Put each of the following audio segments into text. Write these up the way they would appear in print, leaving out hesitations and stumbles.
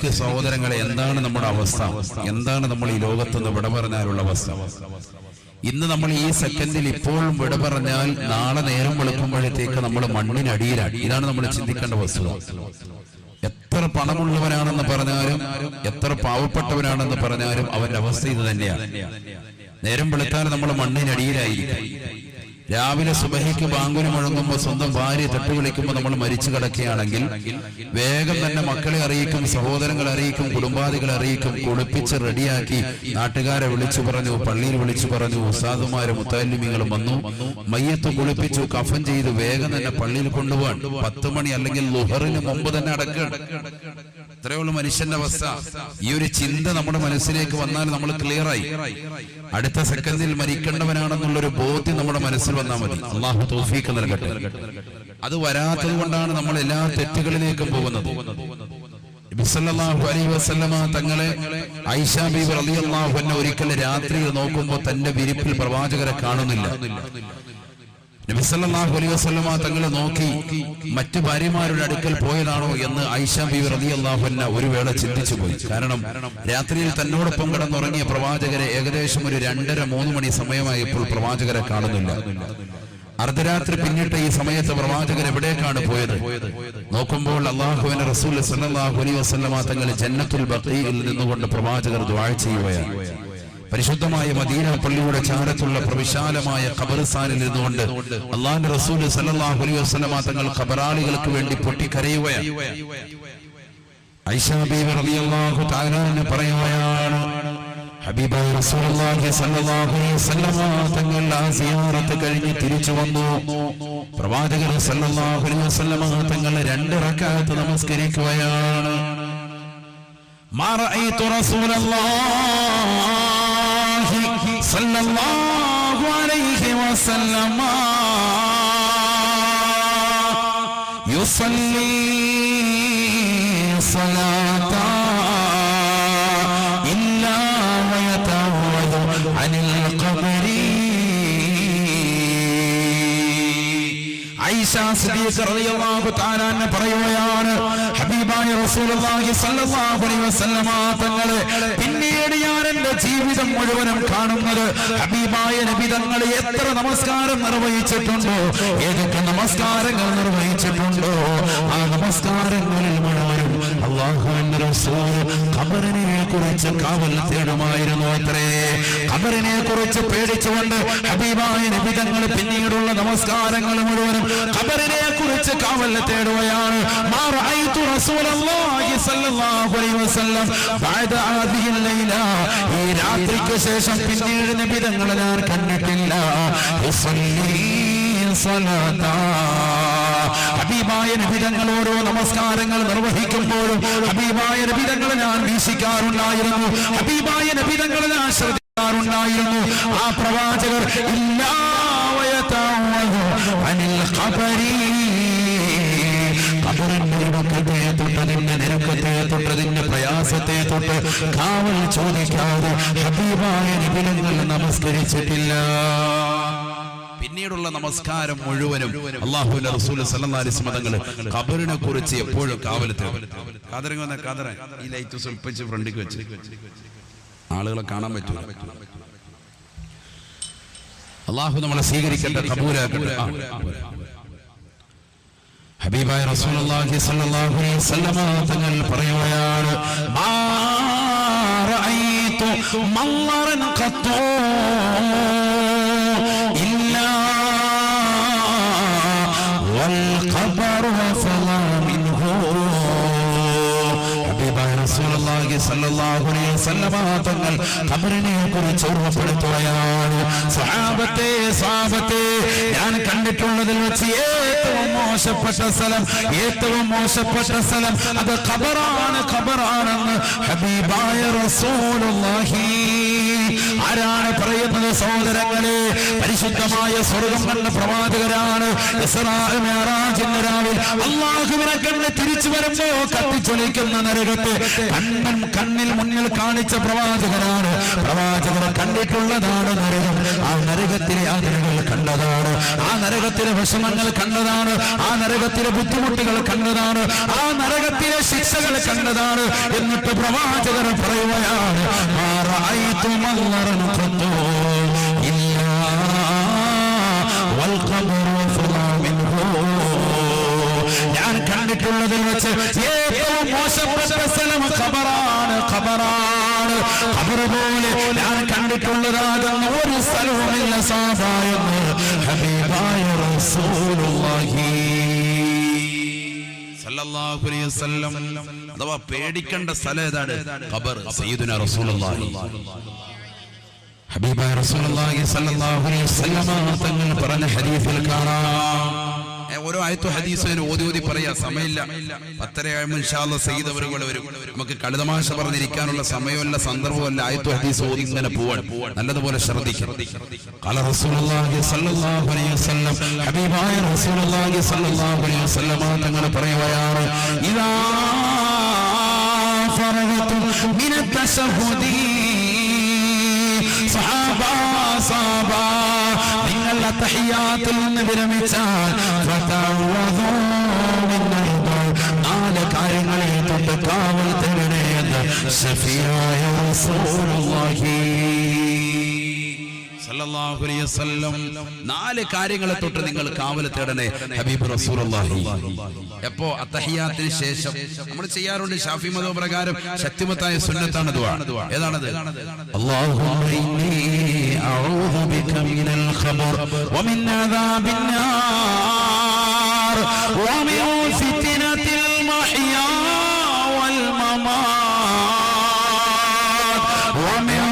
ചിന്തിക്ക് സഹോദരങ്ങളെ, എന്താണ് നമ്മുടെ അവസ്ഥ? എന്താണ് നമ്മൾ ഈ ലോകത്തുനിന്ന് വിട പറഞ്ഞാലുള്ള അവസ്ഥ? ഇന്ന് നമ്മൾ ഈ സെക്കൻഡിൽ ഇപ്പോഴും വിട പറഞ്ഞാൽ നാളെ നേരം വെളുക്കുമ്പോഴത്തേക്ക് നമ്മൾ മണ്ണിനടിയിലാണ്. ഇതാണ് നമ്മൾ ചിന്തിക്കേണ്ട വസ്തുത. എത്ര പണമുള്ളവനാണെന്ന് പറഞ്ഞാലും എത്ര പാവപ്പെട്ടവനാണെന്ന് പറഞ്ഞാലും അവന്റെ അവസ്ഥ ഇത് തന്നെയാണ്. നേരം വെളുത്താൽ നമ്മൾ മണ്ണിനടിയിലായിരിക്കും. രാവിലെ സുബഹിക്ക് ബാങ്കുന് മുഴങ്ങുമ്പോൾ സ്വന്തം ഭാര്യ തട്ടുവിളിക്കുമ്പോൾ നമ്മൾ മരിച്ചു കിടക്കുകയാണെങ്കിൽ വേഗം തന്നെ മക്കളെ അറിയിക്കും, സഹോദരങ്ങളെ അറിയിക്കും, കുടുംബാദികളെ അറിയിക്കും. കുളിപ്പിച്ച് റെഡിയാക്കി നാട്ടുകാരെ വിളിച്ചു പറഞ്ഞു, പള്ളിയിൽ വിളിച്ചു പറഞ്ഞു, ഉസ്താദുമാരും മുത്തല്ലിമീങ്ങളും വന്നു, മയ്യത്ത് കുളിപ്പിച്ചു, കഫൻ ചെയ്ത് വേഗം തന്നെ പള്ളിയിൽ കൊണ്ടുപോകാൻ 10 മണി അല്ലെങ്കിൽ ളുഹറിന് മുമ്പ് തന്നെ അടക്കണം. ഇത്രയുള്ള മനുഷ്യന്റെ അവസ്ഥ. ഈ ഒരു ചിന്ത നമ്മുടെ മനസ്സിലേക്ക് വന്നാൽ നമ്മൾ ക്ലിയറായി. അടുത്ത സെക്കൻഡിൽ മരിക്കേണ്ടവനാണെന്നുള്ളൊരു ബോധ്യം നമ്മുടെ മനസ്സിൽ വന്നാൽ മതി. അല്ലാഹു തൗഫീഖ് നൽകട്ടെ. അത് വരാത്തത് കൊണ്ടാണ് നമ്മൾ എല്ലാ തെറ്റുകളിലേക്കും പോകുന്നത്. നബി സല്ലല്ലാഹു അലൈഹി വസല്ലമ തങ്ങളെ ആയിഷ ബീവി റളിയല്ലാഹു അൻഹ ഒരിക്കൽ രാത്രിയിൽ നോക്കുമ്പോൾ തന്റെ വിരിപ്പിൽ പ്രവാചകരെ കാണുന്നില്ല. നബി സല്ലല്ലാഹു അലൈഹി വസല്ലമ തങ്ങളെ നോക്കി മറ്റു ഭാര്യമാരുടെ അടുക്കൽ പോയതാണോ എന്ന് ആയിഷ ബീവി റളിയല്ലാഹു അൻഹ ഒരു വേള ചിന്തിച്ചു പോയി. കാരണം രാത്രിയിൽ തന്നോടൊപ്പം കിടന്നുറങ്ങിയ പ്രവാചകരെ ഏകദേശം ഒരു 2:30-3 മണി സമയമായപ്പോൾ പ്രവാചകരെ കാണുന്നില്ല. അർദ്ധരാത്രി പിന്നിട്ട് ഈ സമയത്ത് പ്രവാചകർ എവിടേക്കാണ് പോയത്? നോക്കുമ്പോൾ അല്ലാഹുവിന്റെ റസൂൽ സല്ലല്ലാഹു അലൈഹി വസല്ലമ തങ്ങൾ ജന്നത്തുൽ ബഖീയിൽ നിന്നുകൊണ്ട് പ്രവാചകർ ദുആ ചെയ്യുകയാണ്. പരിശുദ്ധമായ മദീന പള്ളിയുടെ ചാരത്തുള്ള പ്രവിശാലമായ ഖബർസ്ഥാനിൽ നിന്നുകൊണ്ട് അല്ലാഹുവിന്റെ റസൂൽ സല്ലല്ലാഹു അലൈഹി വസല്ലമ തങ്ങൾ ഖബറാളികൾക്ക് വേണ്ടി പൊട്ടിക്കരയുകയാണ്. ആയിഷ ബീവി റളിയല്ലാഹു തആല അൻഹ പറയുകയാണ്, ഹബീബായ റസൂലുള്ളാഹി സ്വല്ലല്ലാഹു അലൈഹി വസല്ലമ തങ്ങൾ ആ സിയാറത്ത് കഴിഞ്ഞ് തിരിച്ചു വന്നു. പ്രവാചകർ സ്വല്ലല്ലാഹു അലൈഹി വസല്ലമ തങ്ങൾ 2 റക്അത്ത് നമസ്കരിക്കുകയാണ്. മാ റഅയ്തു റസൂലല്ലാഹി സ്വല്ലല്ലാഹു അലൈഹി വസല്ലമ യുസല്ലി സ്വലാത്താ ആയിഷ സിദ്ദീഖ റളിയല്ലാഹു തആല അൻഹ പറയുകയാണ്, ഹബീബായ റസൂലുള്ളാഹി സ്വല്ലല്ലാഹു അലൈഹി വസല്ലമ തങ്ങളെ പിന്നീട് ഞാൻ എൻ്റെ ജീവിതം മുഴുവനും കാണുന്നത് ഹബീബായ നബി തങ്ങൾ എത്ര നമസ്കാരം നിർവഹിച്ചിട്ടുണ്ടോ, ഏതൊക്കെ നമസ്കാരങ്ങൾ നിർവഹിച്ചിട്ടുണ്ടോ, ആ നമസ്കാരങ്ങളിൽ മുഴുവനും അല്ലാഹുവിന്റെ റസൂൽ ഖബറിനെ കുറിച്ച് കാവൽ തേടുമായിരുന്നു. അത്രേ ഖബറിനെ കുറിച്ച് പേടിച്ചുകൊണ്ട് ഹബീബായ നബി തങ്ങൾ പിന്നീടുള്ള നമസ്കാരങ്ങൾ മുഴുവനും ഖബറിനെ കുറിച്ച് കാവൽ തേടുകയാണ്. മാ റഅയ്തു റസൂലല്ലാഹി സ്വല്ലല്ലാഹു അലൈഹി വസല്ലം ബഅദ ഹാദിഹിൽ ലൈല, ഈ രാത്രിക്ക് ശേഷം പിന്നീട് നബി തങ്ങളെ ഞാൻ കണ്ടിട്ടില്ല. യുസല്ലി സ്വലാത്താ, ഹബീബായ നബി തങ്ങൾ ഓരോ നമസ്കാരങ്ങൾ നിർവഹിക്കുമ്പോഴും ഹബീബായ നബി തങ്ങളെ ഞാൻ വീക്ഷിക്കാറുണ്ടായിരുന്നു, ഹബീബായ നബി തങ്ങളെ ഞാൻ ശ്രദ്ധിക്കാറുണ്ടായിരുന്നു. ആ പ്രവാചകർ ഇല്ലാ വയതഅവദു അനിൽ ഖബരി, ഖബറിന്റെ ഇടക്കത്തെ തൊട്ടതിന്റെ നിരക്കത്തെ തൊട്ടതിന്റെ പ്രയാസത്തെ തൊട്ട് കാവൽ ചോദിക്കാതെ ഹബീബായ നബി തങ്ങൾ നമസ്കരിച്ചിട്ടില്ല. പിന്നീടുള്ള നമസ്കാരം മുഴുവനും അല്ലാഹുവിന്റെ റസൂൽ സല്ലല്ലാഹു അലൈഹി വസല്ലം തങ്ങൾ ഖബറിനെ കുറിച്ച് എപ്പോഴും കാവൽ തേടും. ഈ ലൈറ്റ് സ്വൽപ്പിച്ച് ഫ്രണ്ടിക്ക് വെച്ച് ആളുകളെ കാണാൻ പറ്റില്ല. അല്ലാഹു നമ്മളെ സ്വീകരിക്കട്ടെ, ഖബൂലാക്കട്ടെ. ഹബീബായ റസൂലുള്ളാഹി സ്വല്ലല്ലാഹു അലൈഹി വസല്ലം തങ്ങൾ പറയുകയാണ്, മാ റഅയ്തു മല്ലറൻ ഖത്തു ഇല്ലാ വൽ ഖബറു ഫലാ മിൻഹു. ഹബീബായ റസൂലുള്ളാഹി സ്വല്ലല്ലാഹു അലൈഹി വസല്ലം തങ്ങൾ ഖബറിനെ കുറിച്ച് ഓർമ്മപ്പെടുത്തുകയാണ്. സ്വഹാബത്തെ ഞാൻ കണ്ടിട്ടുള്ളതിൽ വെച്ച് ഏറ്റവും മോശപ്പെട്ട സ്ഥലം അത് ഖബറാണെന്ന് ഹബീബായ റസൂലുള്ളാഹി ആരാണ് പറയുന്നത് സഹോദരങ്ങളെ? പരിശുദ്ധമായ സ്വർഗം കണ്ട പ്രവാചകരാണ്. ഇസ്രാ മിഅ്റാജിന്റെ രാവിൽ അല്ലാഹുവിനെ കണ്ട് തിരിച്ചു വരുമ്പോ കത്തിച്ചൊലിക്കുന്ന നരകത്തെ കണ്ണിൽ മുന്നിൽ കാണിച്ച പ്രവാചകരാണ്. പ്രവാചകർ കണ്ടിട്ടുള്ളതാണ് നരകം. ആ നരകത്തിലെ യാതനകൾ കണ്ടതാണ്, ആ നരകത്തിലെ വിഷമങ്ങൾ കണ്ടതാണ്, ആ നരകത്തിലെ ബുദ്ധിമുട്ടുകൾ കണ്ടതാണ്, ആ നരകത്തിലെ ശിക്ഷകൾ കണ്ടതാണ്. എന്നിട്ട് പ്രവാചകർ പറയുകയാണ്, ഞാൻ കണ്ടിട്ടുള്ളതിൽ വെച്ച് ഏറ്റവും മോശപ്പെട്ട സ്ഥലം ഖബറാണ്. ഖബറാണ്, ഖബർ പോലെ ഞാൻ കണ്ടിട്ടുള്ളതാകുന്ന ഒരു സ്ഥലവുമില്ല സാധാരണ ഹബീബായ റസൂലുള്ളാഹി സല്ലല്ലാഹു അലൈഹി വസല്ലം. അഥവാ പേടിക്കേണ്ട സ്ഥലം ഏതാണ്? ഖബർ. സയ്യിദുനാ റസൂലുള്ളാഹി ഹബീബായ റസൂലുള്ളാഹി സല്ലല്ലാഹു അലൈഹി വസല്ലം തങ്ങൾ പറഞ്ഞ ഹദീസിൽ കാണാം. ഓരോ ആയത്തും ഹദീസും ഓതി പറയാ, സമയമില്ല. 10:30 ഇൻഷാ അല്ലാഹ് സയ്യിദ് അവരുകൾ വരും. നമുക്ക് കളിതമാശ പറഞ്ഞിരിക്കാനുള്ള സമയമല്ല, സന്ദർഭമല്ല. ആയത്തും ഹദീസും ഓതി ഇങ്ങനെ പോവാൻ നല്ലതുപോലെ ശ്രദ്ധിക്കണം. ഖാല റസൂലുള്ളാഹി സ്വല്ലല്ലാഹു അലൈഹി വസല്ലം, ഹബീബായ റസൂലുള്ളാഹി സ്വല്ലല്ലാഹു അലൈഹി വസല്ലം തങ്ങൾ പറയുകയാണ്, ഇദാ ഫറഗതും മിനത് തശഹുദി സഹാബാ നിങ്ങൾ തഹിയ്യാത്തിൽ നിന്ന് വിരമിച്ചാൽ നാല് കാര്യങ്ങളെ തൊട്ട് കാവൽ തരണേ എന്ന് ശഫീആയ റസൂലുള്ളാഹി സല്ലല്ലാഹു അലൈഹി വസല്ലം. നാല് കാര്യങ്ങളെ തൊട്ട് നിങ്ങൾ കാവൽ തേടണേ ഹബീബ് റസൂലുള്ളാഹി. എപ്പോ? അത്തഹിയ്യാത്തിന് ശേഷം. നമ്മൾ ചെയ്യാറുണ്ട് ശാഫി മദ്ഹബ് പ്രകാരം ശക്തിമത്തായ സുന്നത്താണ് ദുആ. ഏതാണത്? അല്ലാഹുമ്മ ഇന്നി അഊദു ബിക മിനൽ ഖബർ വമിൻ അദാബിൻ നാർ വമിൻ ഫിത്നതിൽ മഹ്യാ വൽ മമാത് വമിൻ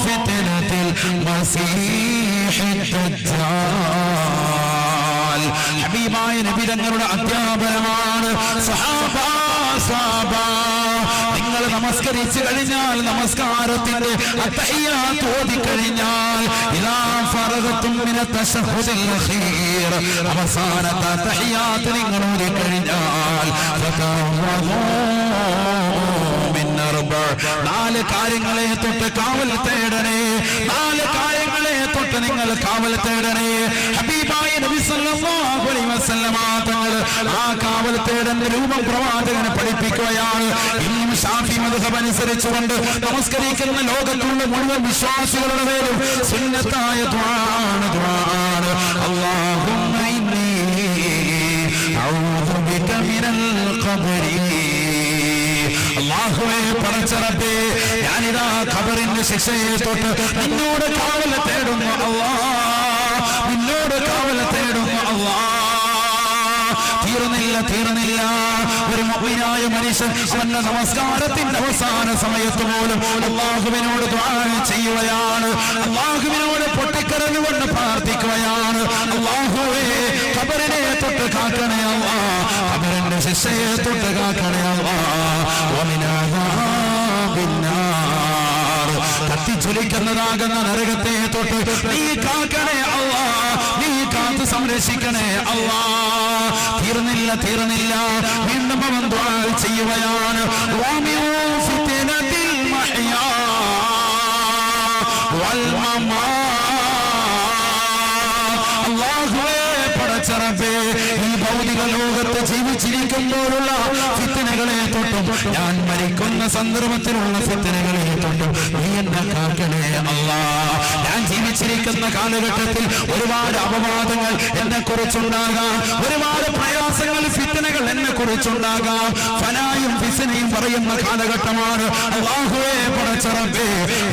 ഫിത്നതിൽ മസീഹ് ദജ്ജാൽ. ഹബീബായ നബി തങ്ങളുടെ അധ്യാപനമാണ്. സഹാബാ നിങ്ങൾ നമസ്കരിച്ചു കഴിഞ്ഞാൽ, നമസ്കാരത്തിന്റെ അത്തഹിയ്യാത്ത് ഓതി കഴിഞ്ഞാൽ, ഇദാ ഫറഗതും മിനത് തശഹുദിൽ അഖീർ അവസാനത്തെ അത്തഹിയ്യാത്ത് നിങ്ങൾ ഓതി കഴിഞ്ഞാൽ നാല് കാര്യങ്ങളെ തൊട്ട് കാവൽ തേടണേ. നാല് കാര്യങ്ങളെ തൊട്ട് നിങ്ങൾ കാവൽ തേടണേ. ഹബീബായ നബി സല്ലല്ലാഹു അലൈഹി വസല്ലം തങ്ങൾ ആ കാവൽ തേടേണ്ട രൂപം പ്രവാചകനെ പഠിപ്പിക്കുകയാണ്. ഇന്നും ശാഫി മദ്ഹബ് അനുസരിച്ചുകൊണ്ട് നമസ്കരിക്കുന്ന ലോകത്തുള്ള മുഴുവൻ വിശ്വാസികളുടെ പേരും സുന്നത്തായ ദുആണ്. അല്ലാഹുമ്മ ഇന്നി അഊദു ബിക മിനൽ ഖബരി. അല്ലാഹുവേ പടച്ചറബേ, ഞാനിതാ ഖബറിന്റെ ശിക്ഷയെ തൊട്ട് നിന്നോട് കാവൽ തേടുന്നു അല്ലാഹ്, നിന്നോട് കാവൽ തേടുന്നു അല്ലാഹ്. തീർന്നില്ല. ഒരു മുഅ്മിനായ മനുഷ്യൻ അവന്റെ നമസ്കാരത്തിന്റെ അവസാന സമയത്ത് പോലും അല്ലാഹുവിനോട് ദുആ ചെയ്യുകയാണ്, അല്ലാഹുവിനോട് പൊട്ടിക്കരഞ്ഞുകൊണ്ട് പ്രാർത്ഥിക്കുകയാണ്. അല്ലാഹുവേ, ഖബറിനെ തൊട്ട് കാക്കണേ അല്ലാഹ്, ഖബറിന്റെ ശിക്ഷയെ തൊട്ട് കാക്കണേ അല്ലാഹ്. വമിൻ അദാബിൻ നാർ കത്തിച്ചൊലിക്കുന്നതാകുന്ന നരകത്തെ തൊട്ട് നീ കാക്കണേ അല്ലാഹ്, നീ കാത്ത് സംരക്ഷിക്കണേ അല്ലാഹ്. തീർന്നില്ല. വീണ്ടും അവൻ ദുആ ചെയ്യുകയാണ്. വമിൻ ഫിത്നതിൽ മഹ്യാ വൽ മമാത്. അല്ലാഹുവേ പടച്ചറബേ, ഈ ഭൗതിക ലോകത്ത് ജീവിച്ചിരിക്കുമ്പോഴുള്ള ഫിത്നകളെ തൊട്ടും ഞാൻ മരിക്കുന്ന സന്ദർഭത്തിലുള്ള ഫിത്നകളെ തൊട്ടും നീ എന്നെ കാക്കണേ അല്ലാഹ്. ഞാൻ ജീവിച്ചിരിക്കുന്ന കാലഘട്ടത്തിൽ ഒരുപാട് അപവാദങ്ങൾ എന്നെ കുറിച്ചുണ്ടാകാം, ഒരുപാട് പ്രയാസങ്ങൾ ഫിത്നകൾ എന്നെ കുറിച്ചുണ്ടാകാം. ഫനായും ഫിസ്നയും പറയുന്ന കാലഘട്ടമാണ്. അല്ലാഹുവേ പടച്ചറബേ,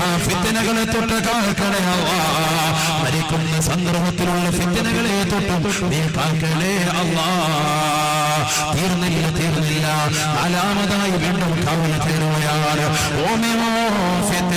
ആ ഫിത്നകളെ തൊട്ട് കാക്കണേ അല്ലാഹ്. മരിക്കുന്ന സന്ദർഭത്തിലുള്ള ഫിത്നകളെ തൊട്ടും നീ കാക്കണേ അല്ലാഹ്. തീർന്നില്ല. നാലാമതായി വീണ്ടും കാവൽ തേടുകയാണ്.